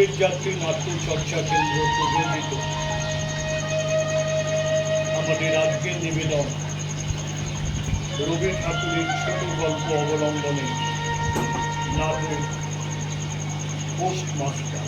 কবির যাত্রী নাট্য চর্চা কেন্দ্র প্রযোজিত আমাদের আজকের নিবেদন রবি ঠাকুরের ছোট গল্প অবলম্বনে নাটক পোস্টমাস্টার।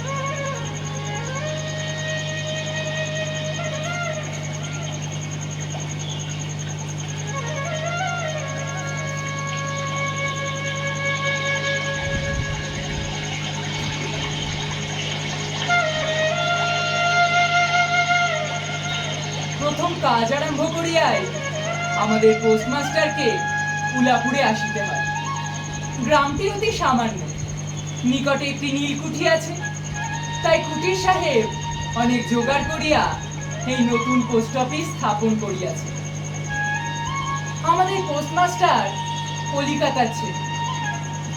প্রথম কাজ আরম্ভ করিয়াই আমাদের পোস্টমাস্টারকে উলাপুরে আসিতে হয়। গ্রামটি অতি সামান্য, নিকটে একটি নীলকুঠি আছে, তাই কুটির সাহেব অনেক জোগাড় করিয়া এই নতুন পোস্ট অফিস স্থাপন করিয়াছে। আমাদের পোস্টমাস্টার কলিকাতার ছেলে,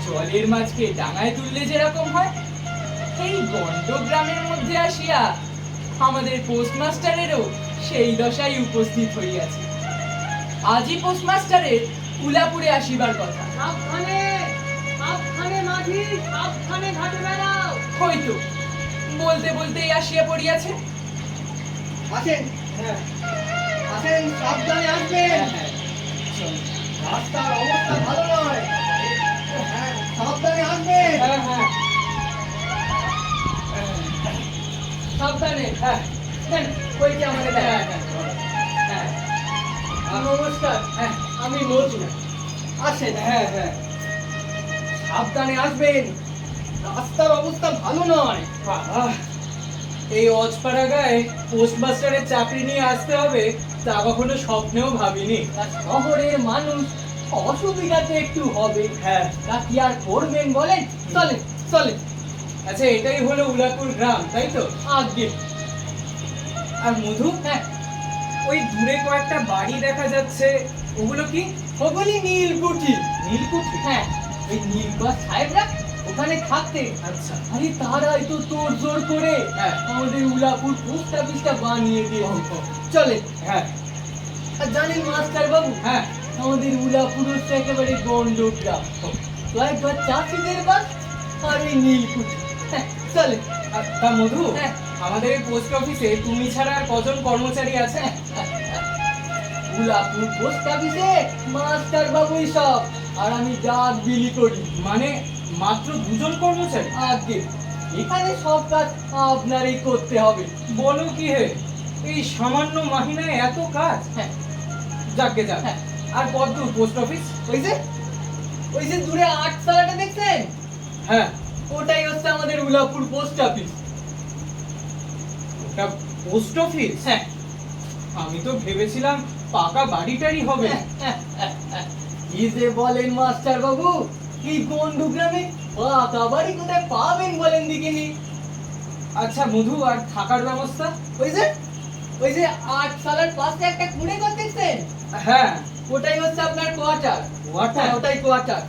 জলের মাছকে ডাঙায় তুললে যেরকম হয়, এই গন্ড গ্রামের মধ্যে আসিয়া আমাদের পোস্টমাস্টারেরও সেই দশাই উপস্থিত হইয়াছে। আজই পোস্টমাস্টারের উলাপুরে আসিবার কথা। সাবধানে সাবধানে মাঝি, সাবধানে ঘাটে বেড়াও। হয়তো বলতে বলতেই আসিয়া পড়িয়াছে। আসেন আসেন, সাবধানে আসবেন। রাস্তার অবস্থা ভালো নয়, সাবধানে আসবেন। সাবধানে। কইতে আমাদের নমস্কার, আমি মজু। আসেন, সাবধানে আসবেন, রাস্তার অবস্থা ভালো নয়। এই অজপাড়া গায়ে পোস্টমাস্টারের চাকরি নিয়ে আসতে হবে তা কখনো স্বপ্নেও ভাবিনি। শহরের মানুষ অসুবিধাতে একটু হবে, তা কি আর করবেন বলেন? চলেন চলেন। আচ্ছা, এটাই হলো উলাপুর গ্রাম, তাই তো? আগে আর মধু, ওই দূরে কয়েকটা বাড়ি দেখা যাচ্ছে, ওগুলো কি? ওগুলি নীলকুঠি। নীলকুঠি? এই নীলবাস সাহেবরা ওখানে থাকতে। আচ্ছা। আরে তারাই তো তোর জোর করে আমাদের উলাপুর পোস্ট অফিসটা বানিয়ে দিয়েছে। চলে। আর জানেন মাস্টার বাবু, আমাদের উলাপুর হচ্ছে একেবারে গন্ড গ্রাম, কয়েকবার চাষিদের বাস আর এই নীলকুঠি। চলে। তা মধু, আমাদের এই পোস্ট অফিসে তুমি ছাড়া আর কজন কর্মচারী আছে? উলাপুর পোস্ট অফিসে মাস্টার বাবুই সব, আর আমি ডাক বিলি করি। মানে মাত্র দুজন কর্মচারী? আগে এখানে সব কাজ আপনারই করতে হবে। বলো কি হে, এই সামান্য মাহিনায় এত কাজ? যাকে যাক। আর কত দূর পোস্ট অফিস? ওই যে দূরে ৮ তলাটা দেখছেন? হ্যাঁ, ওটাই হচ্ছে আমাদের উলাপুর পোস্ট অফিস। ওটা পোস্ট অফিস? আমি তো ভেবেছিলাম পাকা বাড়িটারই হবে। কি যে বলেন মাস্টার বাবু, এই গন্ডু গ্রামে পাকা বাড়ি কোথায় পাবেন বলেন দেখিনি? আচ্ছা মধু, আর থাকার ব্যবস্থা? ওই যে ৮ তলার পাশে একটা কুঁড়ে ঘর দেখছেন? হ্যাঁ, ওটাই হচ্ছে আপনার কোয়ার্টার। ওটাই কোয়ার্টার।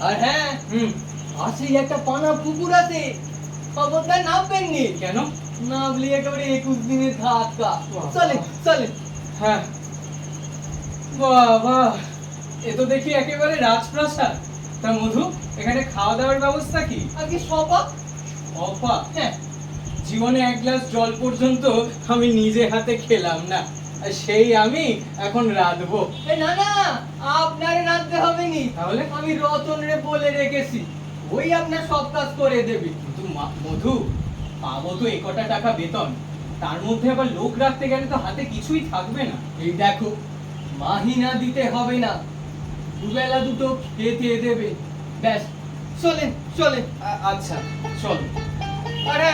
আর পাশেই একটা পানা পুকুর আছে, খবরদার নামবেননি। কেন? নামলে একেবারে ২১ দিনের ধাক্কা। চলেন। বাবা, এ তো দেখি একেবারে রাজপ্রাসাদ। তা মধু, এখানে খাওয়া দাওয়ার ব্যবস্থা কি? আগে সপা। অপা? জীবনে এক গ্লাস জল পর্যন্ত আমি নিজে হাতে খেলাম না, আর সেই আমি এখন রাঁধবো? না, আপনারে রাঁধতে হবে নি। তাহলে? আমি রতন রে বলে রেখেছি, ওই আপনার সব কাজ করে দেবে। কিন্তু মধু, পাবো তো এ কটা টাকা বেতন, তার মধ্যে আবার লোক রাখতে গেলে তো হাতে কিছুই থাকবে না। এই দেখো, মাহিনা দিতে হবে না, দুবেলা দুটো খেতে দেবে, ব্যাস। চলেন। আচ্ছা চল। আরে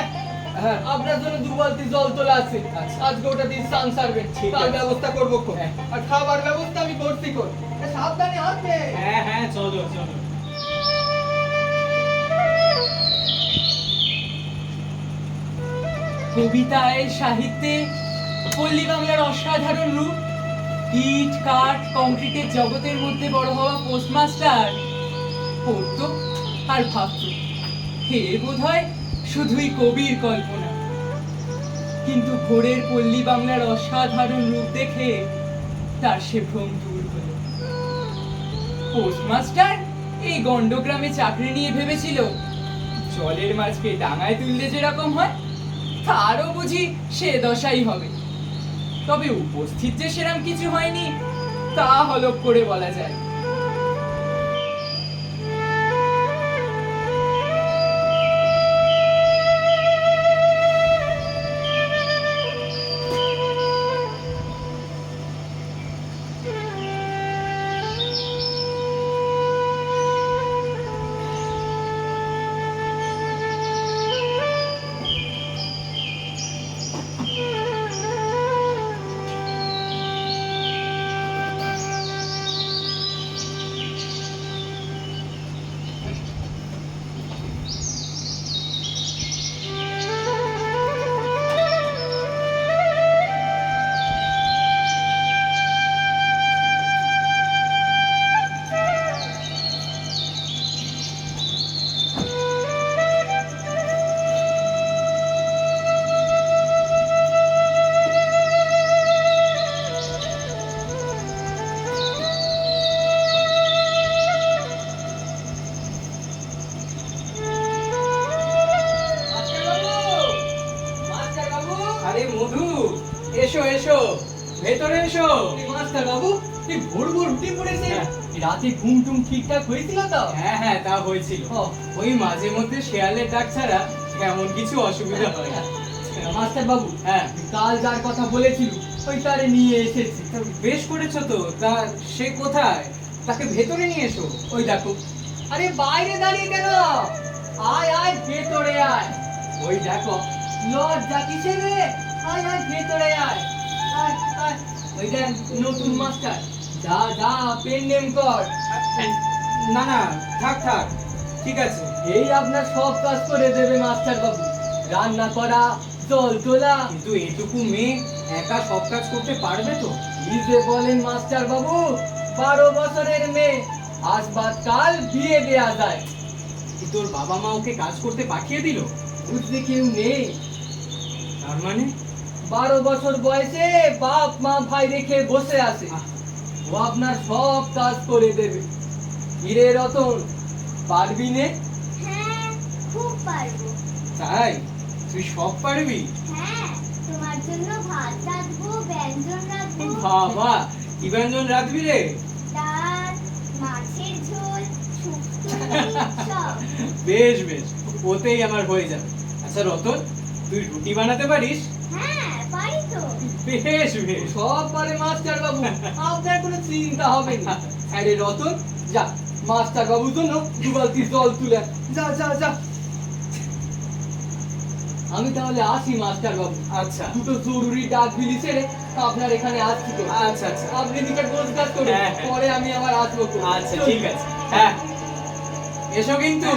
আপনার জন্য ২ বালতি জল তোলা আছে, আজকে ওটা দিয়ে স্নান সারবেন। তার ব্যবস্থা করবো, আর খাবার ব্যবস্থা আমি করছি। সাবধানে আসবে। হ্যাঁ, চলো। কবিতায়, সাহিত্যে পল্লী বাংলার অসাধারণ রূপ, ইট কাঠ কংক্রিটের জগতের মধ্যে বড় হওয়া পোস্টমাস্টার পড়তো আর ভাবত এর বোধহয় শুধুই কবির কল্পনা। কিন্তু ভোরের পল্লী বাংলার অসাধারণ রূপ দেখে তার সে ভ্রম দূর হলো। পোস্টমাস্টার এই গন্ডগ্রামে চাকরি নিয়ে ভেবেছিল জলের মাছকে ডাঙায় তুললে যেরকম হয় তারও বুঝি সে দশাই হবে। তবে উপস্থিত যে সেরকম কিছু হয়নি তা হলপ করে বলা যায়। আরে মধু, এসো এসো, ভেতরে এসো। মাস্টার বাবু, এই ভোর ভোর উঠে পড়েছে। রাতে ঘুম টুম ঠিকঠাক হয়েছিল তো? হ্যাঁ হ্যাঁ, তা হয়েছিল। ওই মাঝে মধ্যে শেয়ালের ডাক ছাড়া এমন কিছু অসুবিধা হয় না। মাস্টার বাবু, হ্যাঁ, কাল যার কথা বলেছিল ওই তারে নিয়ে এসেছি। বেশ করেছো তো। তা সে কোথায়? তাকে ভেতরে নিয়ে এসো। ওই দেখো। আরে বাইরে দাঁড়িয়ে কেন? আয় আয়, ভেতরে আয়। ওই দেখো, লজ্জা কিসে রে? আয় আয়, ভেতরে আয়। আয় আয়। ওই দেখ নতুন মাস্টার। যা যা, পেন নেম কর। না না, থাক থাক, ঠিক আছে। এই আপনার সব কাজ করে দেবে মাস্টার বাবু। রান্না করা, জল তোলা। কিন্তু এটুকু মেয়ে একা সব কাজ করতে পারবে তো? কি যে বলেন মাস্টার বাবু, 12 বছরের মেয়ে, আজ বাদ কাল বিয়ে দেয়া যায়। কি তোর বাবা মা ওকে কাজ করতে পাঠিয়ে দিল? বুঝতে কেউ নেই। তার মানে 12 বছর বয়সে বাপ মা ভাই রেখে বসে আছে। ও আপনার সব কাজ করে দেবে। হিরে রতন, পারবি নে? হ্যাঁ, খুব পারবো। তাই? তুই সব পারবি? হ্যাঁ, তোমার জন্য ভাত রাঁধবো, ব্যঞ্জন রাঁধবো। বাবা, কি ব্যঞ্জন রাঁধবি রে? ডাল, মাছের ঝোল, শুক্তো, সব। বেশ বেশ, ওতেই আমার হয়ে যাবে। আচ্ছা রতন, তুই রুটি বানাতে পারিস? হ্যাঁ, পারি তো। বেশ বেশ, সব পারে মাস্টার বাবু, আপনার কোনো চিন্তা হবে না। আরে রতন, যা মাস্টার বাবুর জন্য 2 বালতি জল তুলে আন। যা যা যা। আমি তাহলে আসি মাস্টার বাবু। আচ্ছা, দুটো জরুরি ডাক বিলি ছেড়ে আপনার এখানে আসছি তো। আচ্ছা আচ্ছা, আপনি দিকে গোছ গাছ করুন, পরে আমি আবার আসবো। আচ্ছা ঠিক আছে। হ্যাঁ, এসো কিন্তু।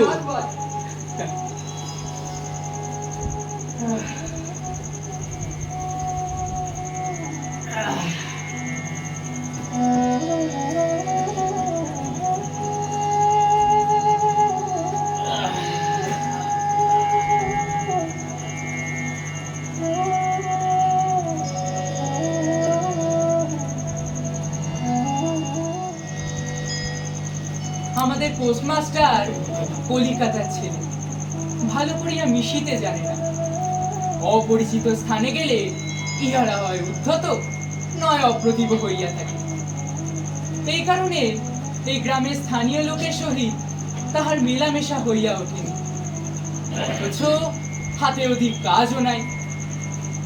আমাদের পোস্টমাস্টার কলিকাতার ছেলে, ভালো করিয়া মিশিতে জানে না। অপরিচিত স্থানে গেলে ইহারা হয় উদ্ধত, নয় অপ্রতিভ হইয়া থাকে। এই কারণে এই গ্রামের স্থানীয় লোকের সহিত তাহার মেলামেশা হইয়া ওঠেনি। অথচ হাতে অধিক কাজও নাই।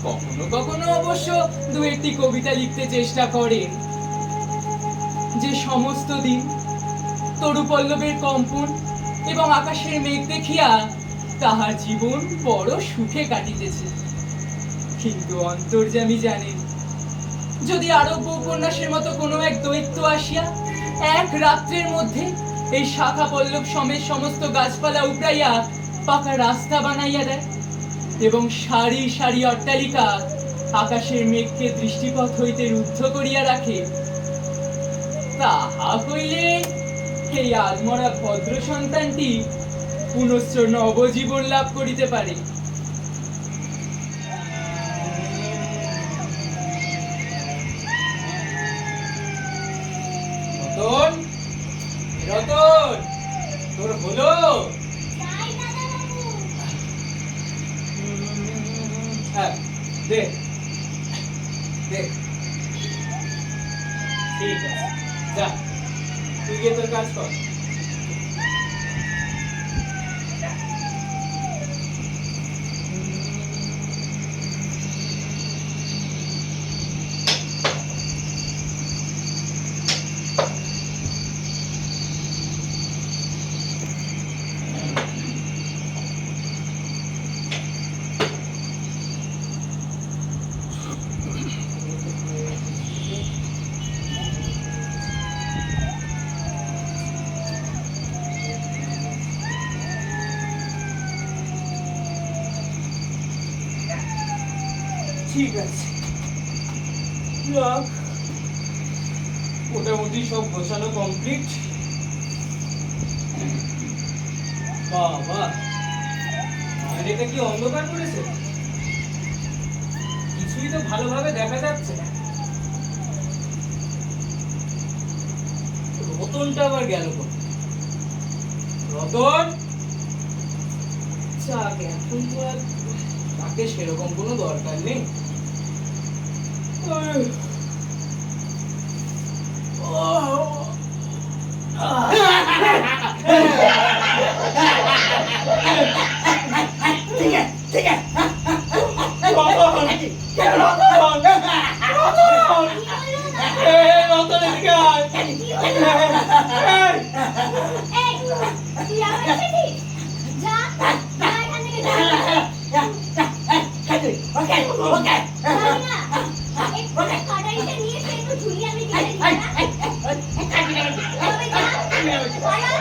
কখনো কখনো অবশ্য 2-1টি কবিতা লিখতে চেষ্টা করেন। যে সমস্ত দিন তরুপল্লবের কম্পন এবং আকাশের মেঘ দেখিয়া তাহার জীবন বড় সুখে কাটিতেছে। কিন্তু অন্তর্যামী জানেন, যদি আরব্য উপন্যাসের মতো কোনো এক দৈত্য আসিয়া এক রাত্রের মধ্যে এই শাখা পল্লব সমেত সমস্ত গাছপালা উপড়াইয়া পাকা রাস্তা বানাইয়া দেয় এবং সারি সারি অট্টালিকা আকাশের মেঘকে দৃষ্টিপথ হইতে রুদ্ধ করিয়া রাখে, তাহা হইলে এই আলমরা ভদ্র সন্তানটি পুনশ্চ নবজীবন লাভ করিতে পারে। রতন, রতন, তোর হলো? যাই দাদা বাবু। দে। ঠিক আছে, যা তুই গিয়ে তোর কাজ কর। ঠিক আছে, যাক, মোটামুটি সব গোছানো কমপ্লিট। বাবা, আর এটা কি অন্ধকার করেছে? কিছুই তো ভালোভাবে দেখা যাচ্ছে না। রতনটা আবার গেল কোথায়? রতন, যাক, এখন তো আর তাকে সেরকম কোনো দরকার নেই। এই, তুই আমার সাথে যা, যা এখান থেকে যা। যাবি না? একটু কাটারিটা নিয়ে সে একটু ঝুলিয়ে আমি কেটে দিই না? তবে যা, পালা।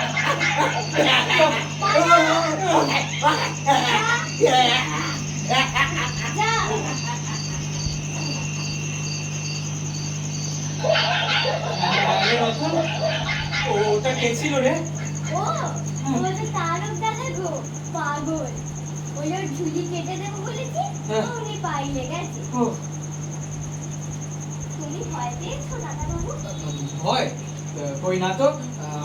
যা। ওটা কে ছিল রে? ও, ও তো তারক দাদা গো, পাগল। ওই ওর ঝুলি কেটে দেবো বলেছি, হ্যাঁ। উনি পাইলে গেছে। ও, তুমি ভয় পেয়েছো দাদাবাবু? ভয়? কই না তো,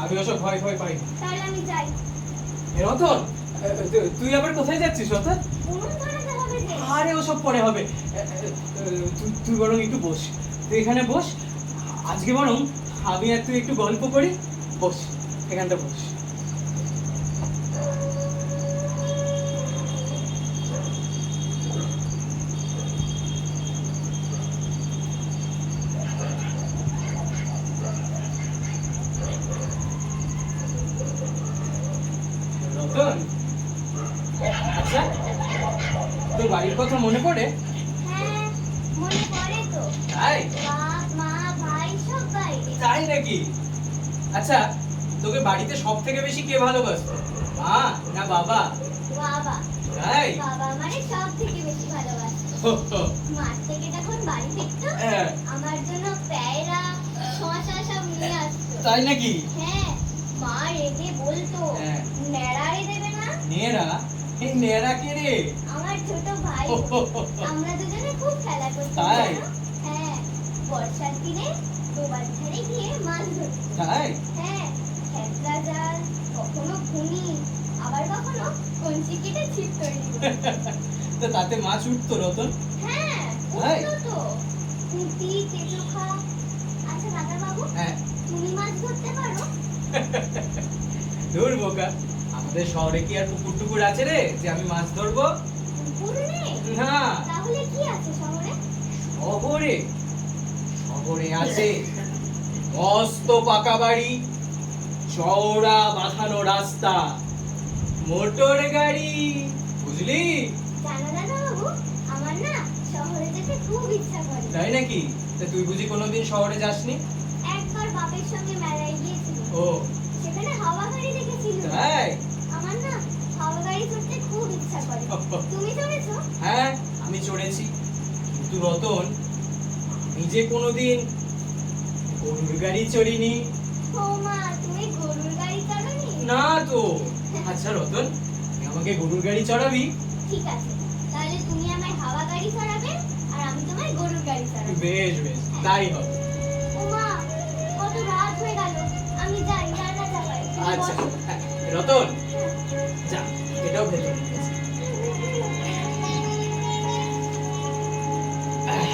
আমি ওসব ভয় ভয় পাই না। তাহলে আমি যাই। এ রতন, তুই আবার কোথায় যাচ্ছিস রতন? উনুন ধরাতে হবে যে। আরে ওসব পরে হবে। তুই বরং একটু বস, তুই এখানে বস। আজকে বরং আমি আর তুই একটু গল্প করি। বস, এখানটা বস। রতন, আচ্ছা, তোর বাড়ির কথা মনে পড়ে? হ্যাঁ, মনে পড়ে তো। তাই? বাপ, মা, ভাই সব বাইরে। তাই নাকি? আচ্ছা, তোকে বাড়িতে সব থেকে বেশি কে ভালোবাসে, মা না বাবা? বাবা, তাই? বাবা মানে সব থেকে বেশি ভালোবাসে। মাঠ থেকে যখন বাড়ি ফিরতো, হ্যাঁ। আমার জন্য প্যায়রা, শশা সব নিয়ে আসতো। তাই নাকি? হ্যাঁ, মা রেগে বলতো, হ্যাঁ। নেড়ারে দেবে না? নেরা? এই নেরা কে রে? আমার ছোট ভাই। আমরা দুজনে খুব খেলা করতাম। তাই? জানো? হ্যাঁ, বর্ষার দিনে ডোবার ধারে গিয়ে মাছ ধরতাম। তাই? হ্যাঁ, খেপলা জাল, কখনো ঘুনি, আবার কখনো কঞ্চি কেটে ছিপ তৈরি করতাম। তো তাতে মাছ উঠতো রতন? হ্যাঁ, তাই? উঠতো তো। পুঁটি, কেঁচোখা। আচ্ছা দাদাবাবু, হ্যাঁ। তুমি মাছ ধরতে পারো? ধুর বোকা, আমাদের শহরে কি আর পুকুর টুকুর আছে রে যে আমি মাছ ধরবো? পুকুর নেই? না। তাহলে কি আছে শহরে? শহরে? শহরে আছে মস্ত পাকা বাড়ি, চওড়া বাঁধানো রাস্তা, মোটর গাড়ি, বুঝলি? জানো দাদাবাবু, আমার না শহরে যেতে খুব ইচ্ছা করে। তাই নাকি? তা তুই বুঝি কোনোদিন শহরে যাসনি? একবার বাপের সঙ্গে মেলায় গিয়েছিলাম। ও সেখানে হাওয়া গাড়ি দেখেছিলাম। তাই? আমার না হাওয়া গাড়ি চড়তে খুব ইচ্ছা করে। তুমি চড়েছো? হ্যাঁ, আমি চড়েছি। কিন্তু রতন, আমি যে কোনোদিন গরুর গাড়ি চড়িনি। ও মা, তুমি গরুর গাড়ি চড়োনি? না তো। আচ্ছা রতন, তুই আমাকে গরুর গাড়ি চড়াবি? ঠিক আছে, তাহলে তুমি আমায় হাওয়া গাড়ি চড়াবে আর আমি তোমায় গরুর গাড়ি চড়াবো। বেশ বেশ, তাই হবে। ও মা, কত রাত হয়ে গেল, আমি যাই, রান্না চাপাই। তুমি আচ্ছা বসো। হ্যাঁ, রতন, যা, এটাও ভেতরে নিয়ে যা। আহ,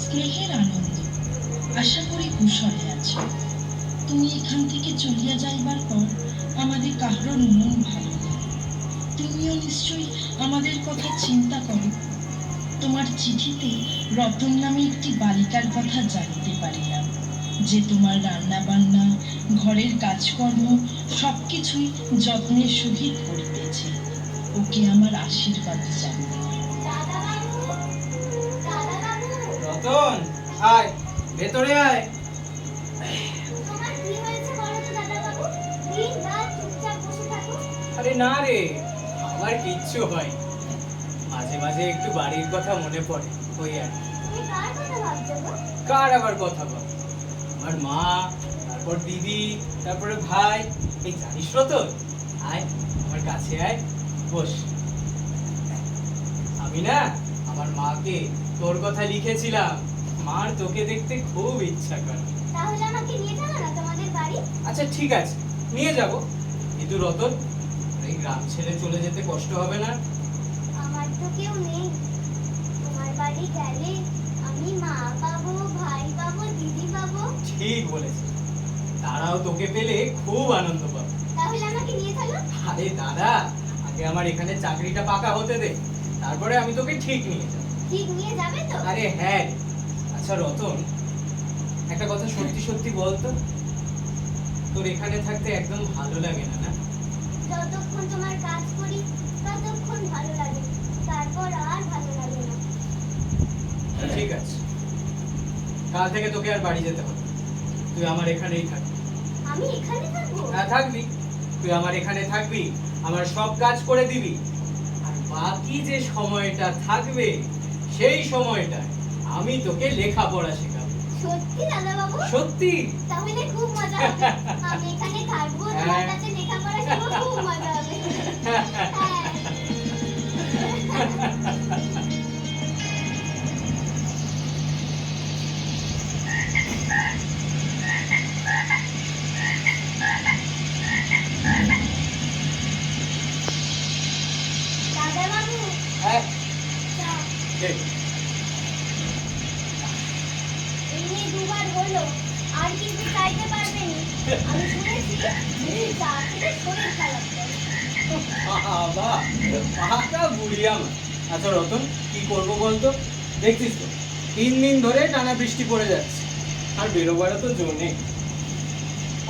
স্নেহের আনন্দ, আশা করি কুশলে আছো। তুমি এখান থেকে চলিয়া যাইবার পর আমাদের কাহারও মন ভালো নেই। তুমিও নিশ্চয়ই আমাদের কথা চিন্তা করো। তোমার চিঠিতে রতন নামে একটি বালিকার কথা জানিতে পারিলাম, যে তোমার রান্না বান্না, ঘরের কাজকর্ম সবকিছুই যত্নের সহিত করিতেছে। ওকে আমার আশীর্বাদ জানিও। দাদা বাবু, দাদা বাবু, রতন, আয় ভেতরে আয়। তোমার কি হয়েছে বলো তো দাদা বাবু? দিন রাত চুপচাপ বসে থাকো। আরে না রে, আমার কিচ্ছু হয়, মাঝে মাঝে একটু বাড়ির কথা মনে পড়ে, ওই আর কি। তুমি কার কথা ভাবছো গো? কার আবার কথা বল? আমার মা, তারপর দিদি, তারপরে ভাই। এই জানিস রতন, আয় আমার কাছে আয়, বস। আমি না আমার মাকে তোর কথা লিখেছিলাম, মার তোকে দেখতে খুব ইচ্ছা করে। তাহলে আমাকে নিয়ে যাবো না তোমাদের বাড়ি? আচ্ছা ঠিক আছে, নিয়ে যাব। কিন্তু রতন, এই গ্রাম ছেড়ে চলে যেতে কষ্ট হবে না? আমার তো কেউ নেই। তোমার বাড়ি গেলে আমি মা পাবো, ভাই পাবো, দিদি পাবো। ঠিক বলেছিস, তারাও তোকে পেলে খুব আনন্দ পাবে। তাহলে আমাকে নিয়ে চলো। আরে দাদা, আগে আমার এখানে চাকরিটা পাকা হতে দে, তারপরে আমি তোকে ঠিক নিয়ে যাব। ঠিক নিয়ে যাবে তো? আরে হ্যাঁ। আচ্ছা রতন, একটা কথা সত্যি সত্যি বলতো, তোর এখানে থাকতে একদম ভালো লাগে না, না? যতক্ষণ তোমার কাজ করি ততক্ষণ ভালো লাগে, তারপর আর ভালো লাগে না। ঠিক আছে, কাল থেকে তোকে আর বাড়ি যেতে হবে না। তুই আমার এখানেই থাকবি। আমি এখানে থাকবো? হ্যাঁ থাকবি, তুই আমার এখানে থাকবি, আমার সব কাজ করে দিবি। আর বাকি যে সময়টা থাকবে, সেই সময়টা আমি তোকে লেখাপড়া শেখাবো। সত্যি দাদা বাবু? সত্যি। তাহলে খুব মজা হবে। আমি এখানে থাকবো, তোমার কাছে লেখাপড়া শিখবো, খুব মজা হবে। হ্যাঁ। দাদা বাবু, হ্যাঁ, যাও। ঠিক। এমনি দুবার হলো, আর কিন্তু চাইতে পারবেনি। আমি শুনেছি তুমি চা খেলে শরীর খারাপ করে। বাবা, পাকা বুড়ি আমার। আচ্ছা রতন, কি করবো বলতো? দেখছিস তো 3 দিন ধরে টানা বৃষ্টি পড়ে যাচ্ছে, আর বেরোবারও তো জোর নেই।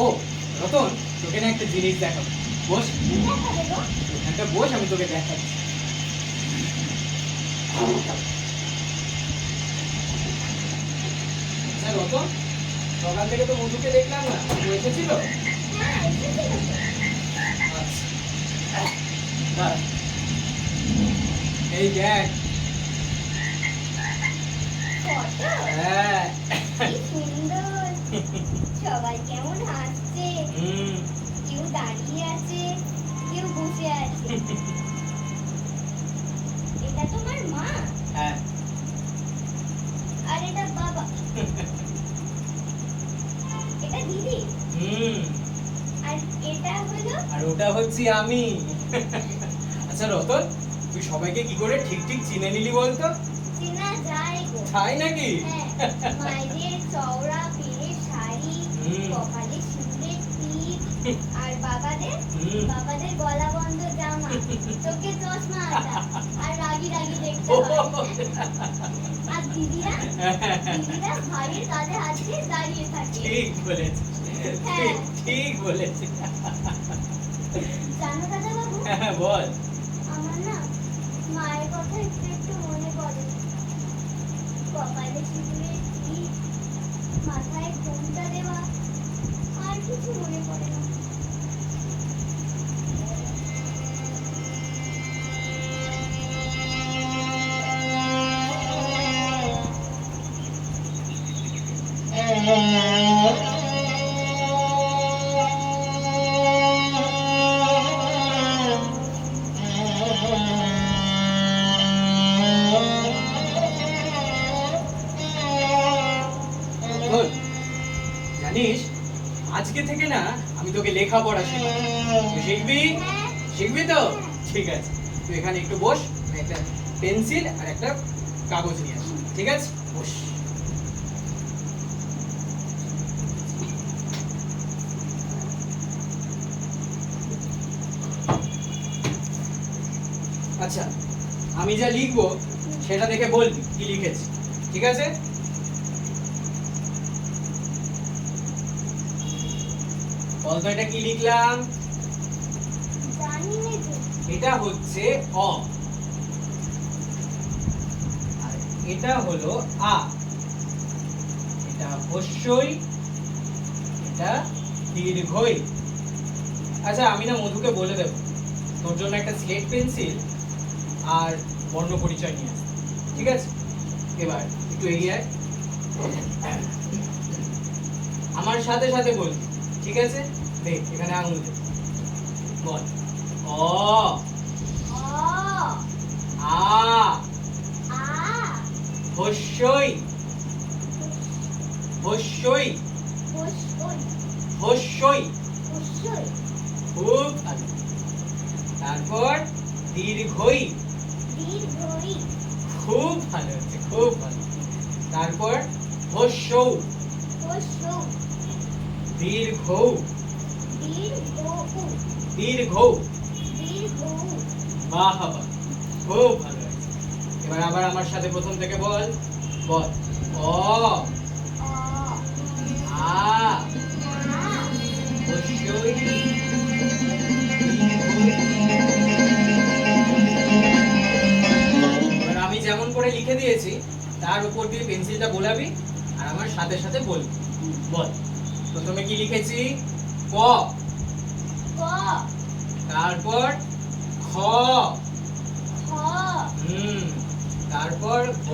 ও রতন, তোকে না একটা জিনিস দেখাবো, বস। দেখাবে গো? একটা বস, আমি তোকে দেখাচ্ছি। আচ্ছা রতন, সকাল থেকে তো মধুকে দেখলাম না, ও এসেছিল? হ্যাঁ, এসেছিল তো। আচ্ছা, দাঁড়া। এই দেখ। ফটো? হ্যাঁ। কি সুন্দর। সবাই কেমন হাসছে, হুম। কেউ দাঁড়িয়ে আছে, কেউ বসে আছে। এটা তোমার মা হ্যাঁ। আর এটা বাবা। এটা দিদি হুম। আর এটা হলো আর ওটা হচ্ছে আমি। আচ্ছা রতন, তুই সবাইকে কি করে ঠিক ঠিক চিনে নিলি বলতো? চেনা যায় গো। তাই নাকি? হ্যাঁ, মায়েদের চওড়া পেড়ে শাড়ি, হুম। কপালে সিঁদুরের টিপ, আর বাবাদের হুম। বাবাদের গলা বন্ধ জামা, চোখে চশমা আটা, আর রাগি রাগি দেখতে ও, হয়। আর দিদিরা দিদিরা ভাইয়ের কাঁধে হাত দিয়ে দাঁড়িয়ে থাকে। ঠিক বলেছিস, হ্যাঁ। ঠিক বলেছিস। জানো দাদা বাবু, হ্যাঁ, বল। আমার না মায়ের কথা একটু একটু মনে পড়ে। কপালে সিঁদুরের টিপ, মাথায় ঘোমটা দেওয়া, আর কিছু মনে পড়ে না। হ্যাঁ জানিস আজকে থেকে না আমি তোকে লেখাপড়া শেখাবো। তুই শিখবি? হ্যাঁ শিখবি তো? ঠিক আছে, তুই এখানে একটু বস, আমি একটা পেন্সিল আর একটা কাগজ নিয়ে আসি। ঠিক আছে, বস। আচ্ছা, আমি যা লিখবো সেটা দেখে বলবি কি লিখেছি। ঠিক আছে? বলতো এটা কি লিখলাম? জানি না যে এটা হচ্ছে অ, আর এটা হলো আ। এটা হস্যই, এটা দীর্ঘই। আচ্ছা, আমি না মধুকে বলে দেব তোর জন্য একটা স্লেট পেন্সিল আর বর্ণ পরিচয় নিয়ে আসতে। ঠিক আছে? এবার একটু এগিয়ে আয়, আমার সাথে সাথে বলবি। ঠিক আছে? দেখ এখানে আঙুল দে, বল। অ, অ আ, আ হস্যই, হস্যই, হস্যই হস্যই। হস্যই খুব ভালো। তারপর দীর্ঘই, দীর্ঘই খুব ভালো হচ্ছে, খুব ভালো। তারপর হস্যৌ, হস্যৌ দীর্ঘৌ, দীর্ঘৌ দীর্ঘৌ। দীর্ঘৌ বাহ বাহ, খুব ভালো হয়েছে। এবার আবার আমার সাথে প্রথম থেকে বল, বল। অ, অ আ, আ হস্যই, এবার আমি যেমন করে লিখে দিয়েছি তার উপর দিয়ে পেন্সিলটা বোলাবি আর আমার সাথে সাথে বলবি। বল, প্রথমে কি লিখেছি? ক, ক তারপর খ, খ তারপর গ,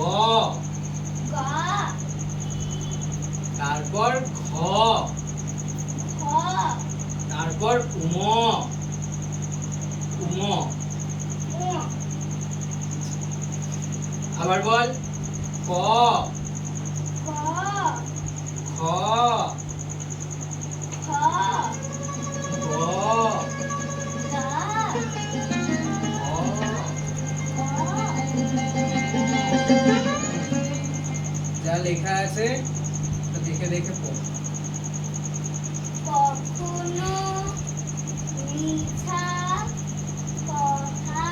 গ তারপর ঘ, খ তারপর উম, উম। উ আবার বল। ক, ক খ, খ গ, গ যা লেখা আছে তা দেখে দেখে পড়। কখনো মিথ্যা কথা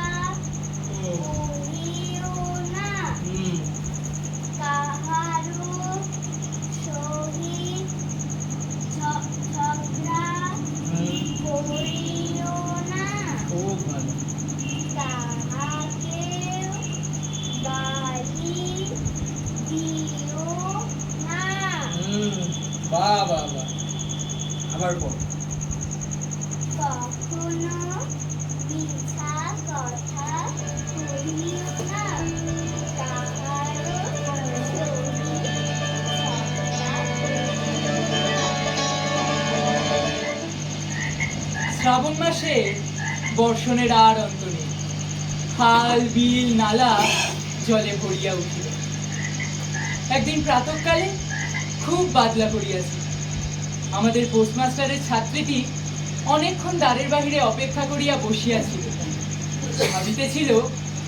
বলিও না, হুম, কাহারো সহিত ঝগড়া করিও না, খুব ভালো। তাহাকেও গালি দিও না। বাহ বাহ বাহ, আবার পড়। কখনো মিথ্যা কথা বলিও না, কাহারো সহিত ঝগড়া করিও না। শ্রাবণ মাসে বর্ষণের আর অন্ত নেই। খাল বিল নালা জলে ভরিয়া উঠিল। একদিন প্রাতঃকালে খুব বাদলা পড়িয়াছে। আমাদের পোস্টমাস্টারের ছাত্রীটি অনেকক্ষণ দ্বারের বাহিরে অপেক্ষা করিয়া বসিয়াছিল। ভাবিতেছিল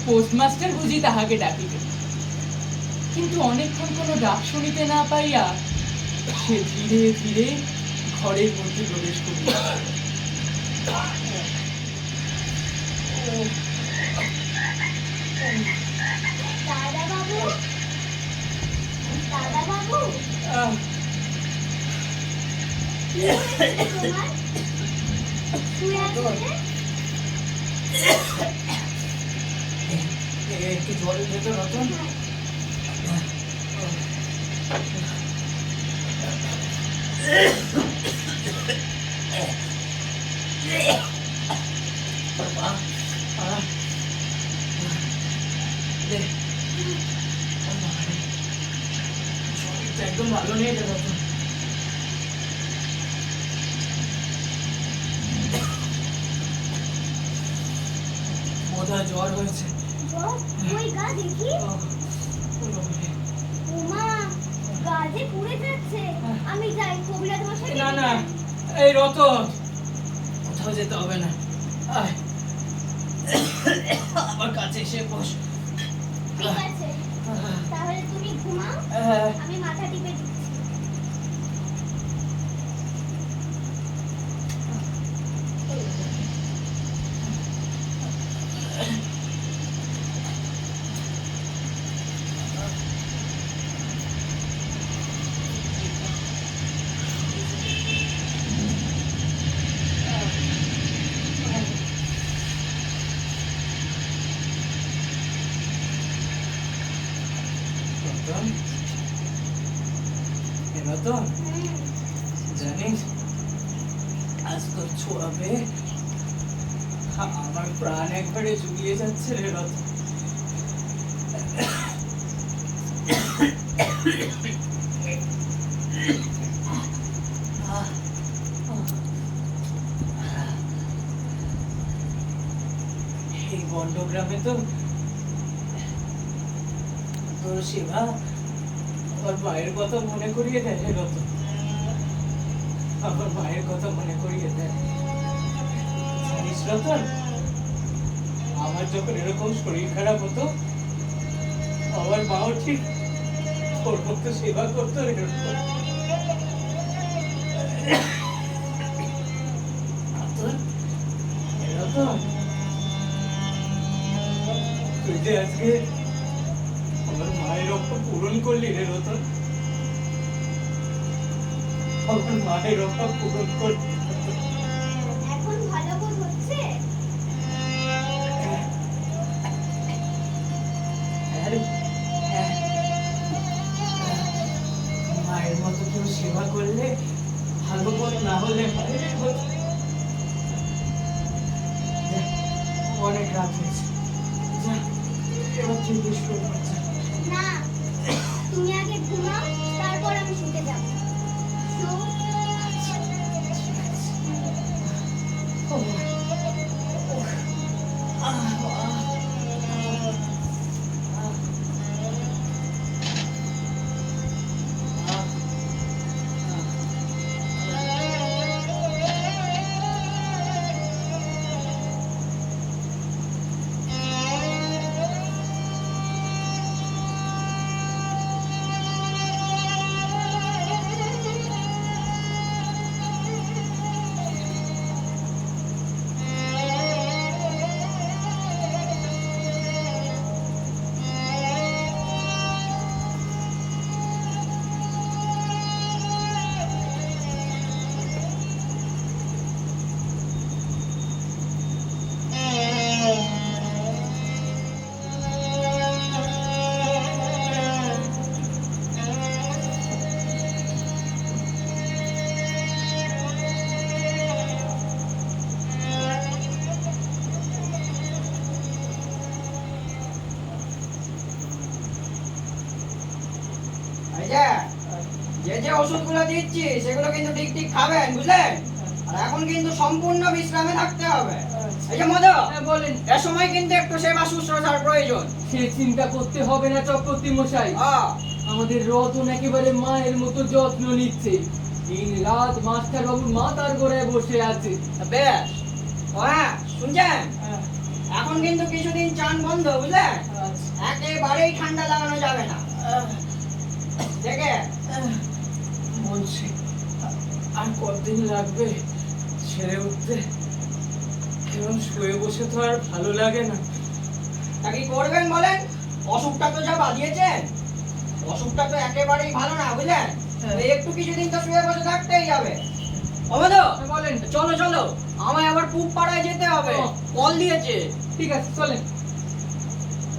পোস্টমাস্টার বুঝি তাহাকে ডাকিবে, কিন্তু অনেকক্ষণ কোনো ডাক শুনিতে না পাইয়া সে ধীরে ধীরে ঘরের মধ্যে প্রবেশ করিল। দাদা বাবু, দাদা বাবু, কি হয়েছে তোমার? শুয়ে আছো যে? একটু জল দিতে রতন। শরীরটা একদম ভালো নেই রে রতন। বোধহয় জ্বর হয়েছে। জ্বর? কই গা দেখি। ওমা, গা যে পুড়ে যাচ্ছে। আমি যাই, কবিরাজ না, এই রতন, কোথাও যেতে হবে না, আয় আমার কাছে এসে বস। ঠিক আছে, তাহলে তুমি ঘুমাও, আমি মাথা টিপে দিচ্ছি। রতন, এ রতন, জানিস আজ তোর ছোঁয়া পেয়ে আমার প্রাণ একবারে জুড়িয়ে যাচ্ছে রে রতন। এই বন্ডগ্রামে তো তোর সেবা আমার মায়ের কথা মনে করিয়ে দেয় রে রতন, আমার মায়ের কথা মনে করিয়ে দেয়। জানিস রতন, আমার যখন এরকম শরীর খারাপ হতো আমার মাও ঠিক তোর মতো সেবা করতো রে রতন। রতন, তুই যে আজকে আমার মায়ের রক্ত পূরণ করলি রে রতন, আমার মায়ের রক্ত পূরণ করলি। এখন ভালো বোধ হচ্ছে? মায়ের মতো কেউ সেবা করলে ভালো করে না হলে হয় রে রতন। যা, অনেক রাত হয়েছে, যা এবার তুই বিশ্রাম কর, যা। না, তুমি আগে ঘুমাও, তারপর আমি শুতে যাব। শো। যে যে ওষুধগুলো দিচ্ছি সেগুলো কিন্তু ঠিক ঠিক খাবেন, বুঝলেন? আর এখন কিন্তু সম্পূর্ণ বিশ্রামে থাকতে হবে। এই যে মধু, বলেন। এ সময় কিন্তু একটু সেবা শুশ্রূষার প্রয়োজন। সে চিন্তা করতে হবে না চক্রবর্তী মশাই, হ্যাঁ, আমাদের রতন একেবারে মায়ের মতো যত্ন নিচ্ছে। দিন রাত মাস্টার বাবুর মাথার গোড়ায় বসে আছে। বেশ। ও হ্যাঁ, শুনছেন? এখন কিন্তু কিছুদিন চান বন্ধ, বুঝলেন? একেবারেই ঠান্ডা লাগানো যাবে না। দেখে বলছি আর কতদিন লাগবে ছেড়ে উঠতে? এখন শুয়ে বসে তো আর ভালো লাগে না। তা কি করবেন বলেন? অসুখটা তো যা বাঁধিয়েছেন, অসুখটা তো একেবারেই ভালো না, বুঝলেন? এই একটু কিছুদিন তো শুয়ে বসে থাকতেই যাবে। অমধু, বলেন। চলো চলো, আমায় আবার পুব পাড়ায় যেতে হবে, কল দিয়েছে। ঠিক আছে, চলেন।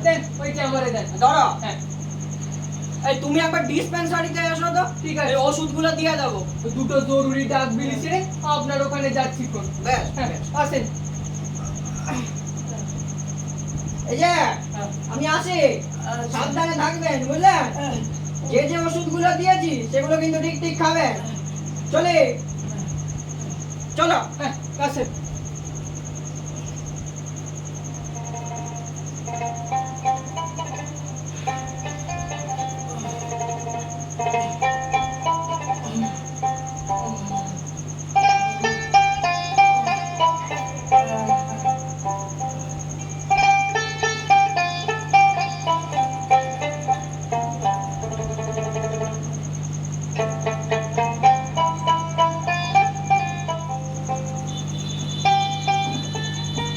দেন ওইটা আমারে দেন। ধরো, হ্যাঁ, এই তুমি একবার ডিসপেন্সারিতে এসো তো, ঠিক আছে। এই ওষুধগুলো দিয়ে দেবো। ওই দুটো জরুরি ডাক বিলিছে, আপনার ওখানে যাচ্ছি কোন। বেশ, হ্যাঁ, আসেন। এই যে হ্যাঁ। আমি আসি, সাবধানে থাকবেন, বুঝলেন? যে যে ওষুধগুলো দিয়েছি সেগুলো কিন্তু ঠিক ঠিক খাবেন। চলে চলো। হ্যাঁ, আসেন।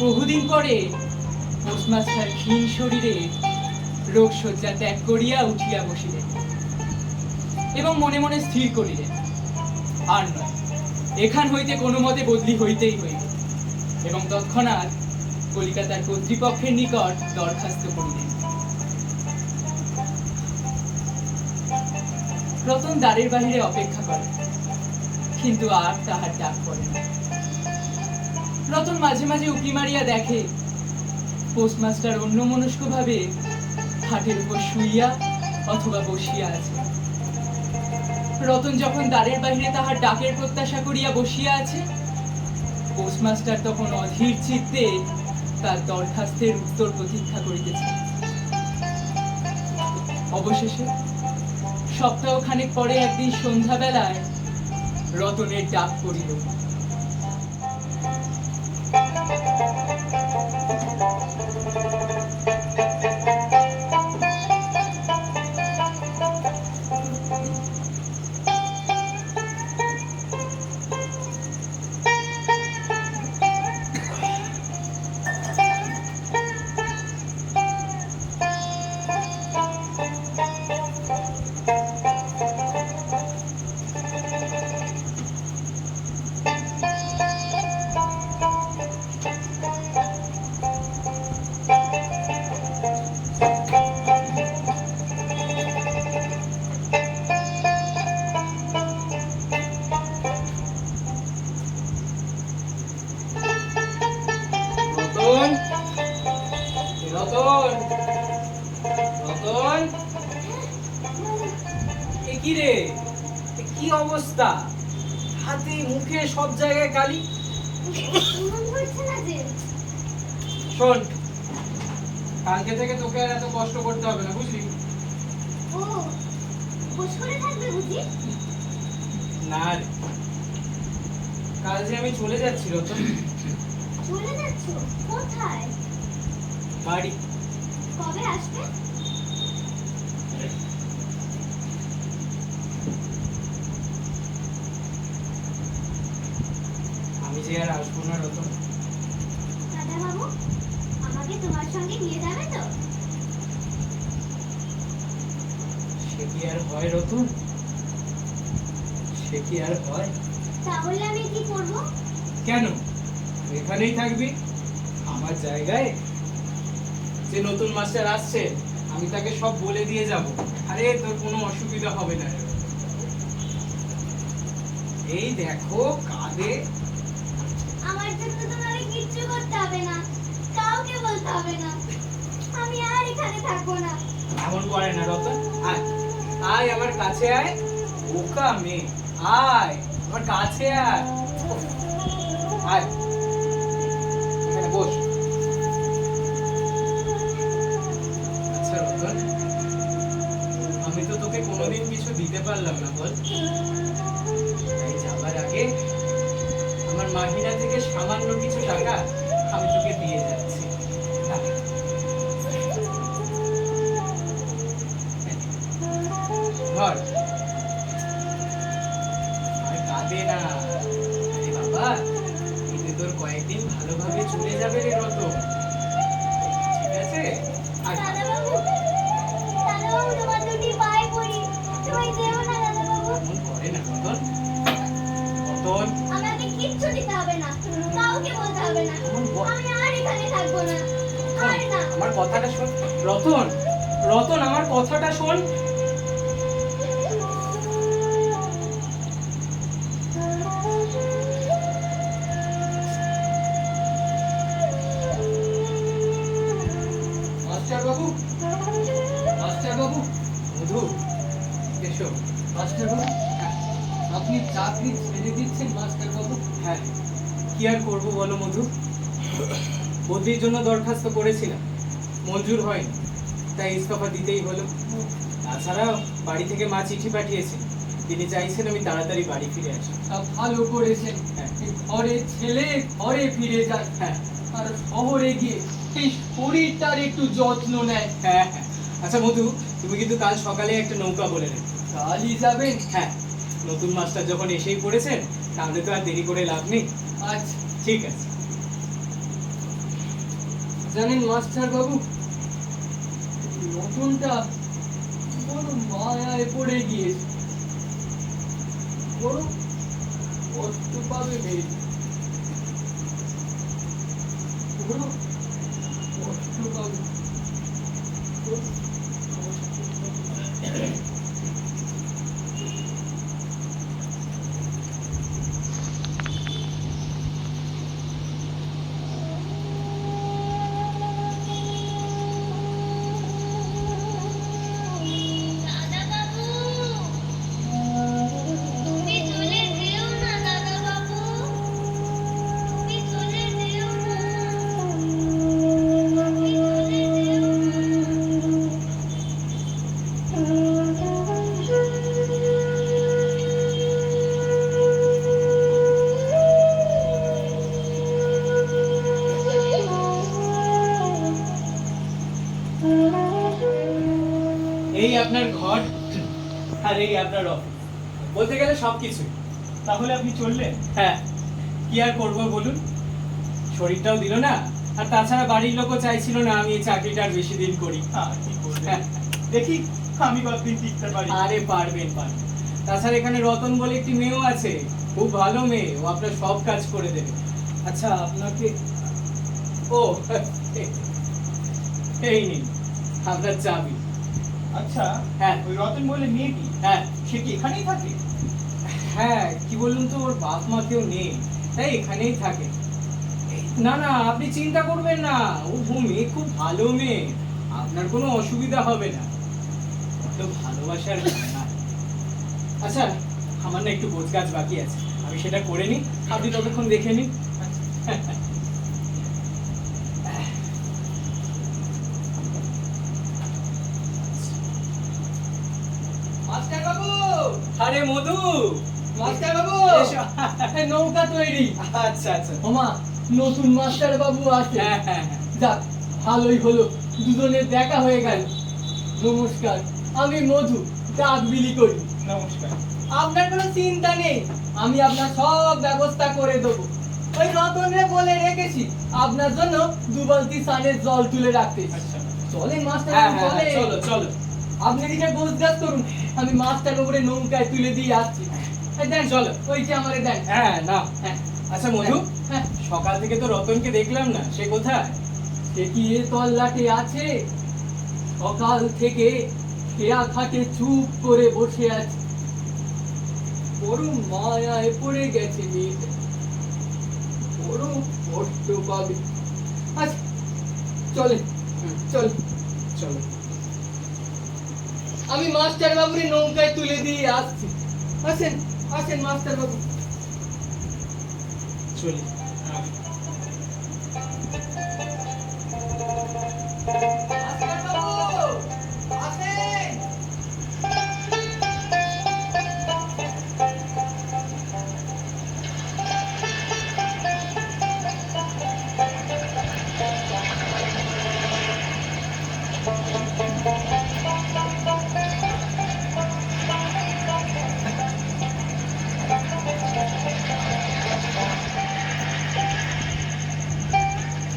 বহুদিন পরে পোস্টমাস্টার ক্ষীণ শরীরে রোগ শয্যা ত্যাগ করিয়া উঠিয়া বসিলেন এবং মনে মনে স্থির করিলেন, আর নয়, এখান হইতে কোনো মতে বদলি হইতেই হইবে, এবং তৎক্ষণাৎ কলিকাতার কর্তৃপক্ষের নিকট দরখাস্ত করিলেন। রতন দ্বারের বাহিরে অপেক্ষা করে, কিন্তু আর তাহার ডাক পড়ে না। রতন মাঝে মাঝে উঁকি মারিয়া দেখে পোস্টমাস্টার অন্যমনস্ক ভাবে খাটের উপর শুইয়া অথবা বসিয়া আছে। রতন যখন দ্বারের বাহিরে তাহার ডাকের প্রত্যাশা করিয়া বসিয়া আছে, পোস্টমাস্টার তখন অধীর চিত্তে তার দরখাস্তের উত্তর প্রতীক্ষা করিতেছে। অবশেষে সপ্তাহখানেক পরে একদিন সন্ধ্যাবেলায় রতনের ডাক পড়িল। রতন, রতন, রতন, এ কি রে? এ কি অবস্থা? হাতে মুখে সব জায়গায় কালি। মন ধরছে না যে। শোন, কালকে থেকে তোকে আর এত কষ্ট করতে হবে না, বুঝলি? ও বস করে থাকবে বুঝি? না রে, কাল যে আমি চলে যাচ্ছি রতন, চলে যাচ্ছ কোথায়? বাড়ি। কবে আসবে? আমি যে আর আসবো না রতন। দাদা বাবু আমাকে তোমার সঙ্গে নিয়ে যাবে তো? সে কি আর হয় রতন? সে কি আর হয়? তাহলে আমি কি করব? কেন? এখানেই থাকবি আমার জায়গায়। যে নতুন মাস্টার আসছে আমি তাকে সব বলে দিয়ে যাব। আরে তোর কোনো অসুবিধা হবে না রে। এই দেখো কাঁদে। আমার জন্য তোমাকে কিচ্ছু করতে হবে না, কাউকে বলতে হবে না, আমি আর এখানে থাকবো না। এমন করে না রতন। আয় আয় আমার কাছে আয়, বোকা মেয়ে, আয় আমার কাছে আয়। আয় এখানে বস। আচ্ছা রতন, আমি তো তোকে কোনোদিন কিছু দিতে পারলাম না বল। তাই যাবার আগে আমার মাহিনা থেকে সামান্য কিছু টাকা আমি তোকে দিয়ে যাচ্ছি। ধর। আর কাঁদে না। আরে বাবা, এতে তোর কয়েকদিন ভালোভাবে চলে যাবে রে রতন, ঠিক আছে? আর দাদা বাবু তোমার দুটি পায়ে পড়ি, তুমি যেও না দাদা বাবু। এমন করে না রতন। রতন, আমাকে কিচ্ছু দিতে হবে না, কাউকে বলতে হবে না, আমি আর এখানে থাকবো না, আর না। আমার কথাটা শোন রতন। রতন, আমার কথাটা শোন। মাস্টার বাবু, মাস্টার বাবু, মধু, এসো। মাস্টার বাবু, আপনি চাকরি ছেড়ে দিচ্ছেন মাস্টার বাবু? হ্যাঁ, কি আর করবো বলো মধু, বদলির জন্য দরখাস্ত করেছিলাম, মঞ্জুর হয়নি, তাই ইস্তফা দিতেই হলো। তাছাড়া বাড়ি থেকে মা চিঠি পাঠিয়েছেন, তিনি চাইছেন আমি তাড়াতাড়ি বাড়ি ফিরে আসি। ভালো করেছেন। হ্যাঁ। ঘরে ছেলে ঘরে ফিরে যায়, হ্যাঁ আর শহরে গিয়ে এই শরীরটার একটু যত্ন নেয়। হ্যাঁ হ্যাঁ। আচ্ছা মধু, তুমি কিন্তু কাল সকালে একটা নৌকা বলে নেবে। কালই যাবেন? হ্যাঁ, নতুন মাস্টার যখন এসেই পড়েছেন তাহলে তো আর দেরি করে লাভ নেই। আচ্ছা ঠিক আছে। জানেন মাস্টার বাবু, রতনটা বড় মায়ায় পড়ে গিয়েছে, বড় কষ্ট পাবে মেয়ে, বড় কষ্ট পাবে, বড় কষ্ট পাবে। দাদা বাবু, তুমি চলে যেও না দাদা বাবু, তুমি চলে যেও না, তুমি চলে যেও এই আপনার ঘর আর এই আপনার অফিস, বলতে গেলে সবকিছু। তাহলে আপনি চললেন? হ্যাঁ, কি আর করবো বলুন, শরীরটাও দিল না, আর তাছাড়া বাড়ির লোকও চাইছিল না আমি এই চাকরিটা আর বেশি দিন করি। কি করবেন, দেখি আমি কতদিন টিকতে পারি। আরে পারবেন পারবেন, তাছাড়া এখানে রতন বলে একটি মেয়েও আছে, খুব ভালো মেয়ে, ও আপনার সব কাজ করে দেবে। আচ্ছা আপনাকে, ও এই নিন আপনার চাবি। আচ্ছা, হ্যাঁ। ওই রতন বলে মেয়েটি, হ্যাঁ সে কি এখানেই থাকে? হ্যাঁ, কি বলুন তো, ওর বাপ মা কেউ নেই, তাই এখানেই থাকে। না না, আপনি চিন্তা করবেন না, ও মেয়ে খুব ভালো মেয়ে, আপনার কোনো অসুবিধা হবে না, তো ভালোবাসার না। আচ্ছা, আমার না একটু গোছ গাছ বাকি আছে, আমি সেটা করে নিই, আপনি ততক্ষণ দেখে নিন। মাস্টার বাবু, আরে মধু, মাস্টার বাবু, এসো। এই নৌকা তৈরি। আচ্ছা আচ্ছা, ওমা, নতুন মাস্টার বাবু আছে। হ্যাঁ হ্যাঁ হ্যাঁ। যাক, ভালোই হলো, দুজনের দেখা হয়ে গেল। নমস্কার, আমি মধু, ডাক বিলি করি। নমস্কার। আপনার কোনো চিন্তা নেই, আমি আপনার সব ব্যবস্থা করে দেবো। ওই রতনে বলে রেখেছি আপনার জন্য 2 বালতি স্নানের জল তুলে রাখতে। আচ্ছা, চলেন মাস্টার হ্যাঁ বাবু, হ্যাঁ হ্যাঁ, চলেন। চলো চলো। আপনি দিকে গোছ গাছ করুন, আমি মাস্টার উপরে নৌকায় তুলে দিয়ে আসছি। এই দেন, চলো। ওই যে আমারে দেন। হ্যাঁ না, হ্যাঁ আচ্ছা মধু, হ্যাঁ, সকাল থেকে তো রতনকে দেখলাম না, সে কোথায়? সে কি এ তল্লাটে আছে? সকাল থেকে খেয়া খাটে চুপ করে বসে আছে, বড় মায়ায় পড়ে গেছে মেয়েটা, বড় কষ্ট পাবে। আচ্ছা চলে, চল, চলো। আমি মাস্টার বাবুরে নৌকায় তুলে দিয়ে আসছি। আসেন আসেন মাস্টার বাবু। চলি। মাস্টার বাবু, আসেন।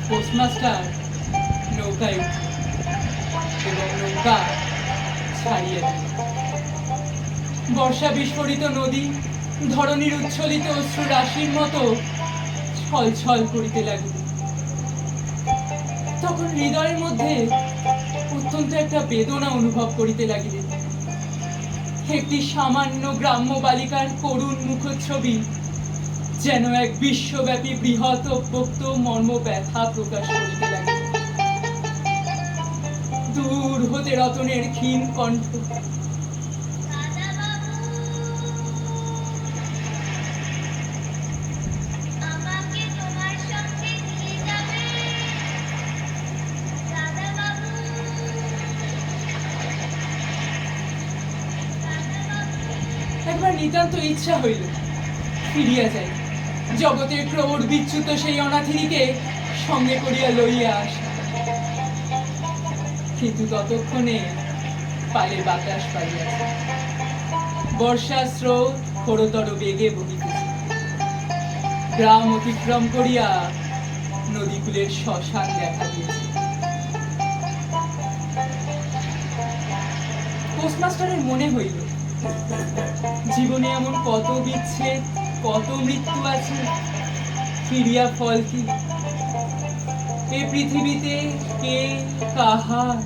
পোস্টমাস্টার নৌকায় উঠল এবং নৌকা ছাড়িয়ে দিল। বর্ষা বিস্ফোরিত নদী ধরণীর উচ্ছ্বলিত অশ্রু রাশির মতো ছল ছল করিতে লাগিল। তখন হৃদয়ের মধ্যে অত্যন্ত একটা বেদনা অনুভব করিতে লাগিলেন। একটি সামান্য গ্রাম্য বালিকার করুণ মুখচ্ছবি যেন এক বিশ্বব্যাপী বৃহৎ অব্যক্ত মর্ম ব্যথা প্রকাশ করিতে লাগিল। দূর হতে রতনের ক্ষীণ কণ্ঠ, দাদা বাবু, আমাকে তোমার সঙ্গে নিয়ে যাবে দাদা বাবু, দাদা বাবু। একবার নিতান্ত ইচ্ছা হইল ফিরিয়া যাই, জগতের ক্রোড় বিচ্যুত সেই অনাথিনীকে সঙ্গে করিয়া লইয়া আসা, কিন্তু ততক্ষণে পালে বাতাস পাইয়াছে, বর্ষা স্রোত খোরতর বেগে বহিতেছে। গ্রাম অতিক্রম করিয়া নদীকূলের শ্মশান দেখা দিয়েছে। পোস্টমাস্টারের মনে হইল জীবনে এমন কত বিচ্ছেদ, কত মৃত্যু আছে, ফিরিয়া ফল কি? এ পৃথিবীতে কে কাহার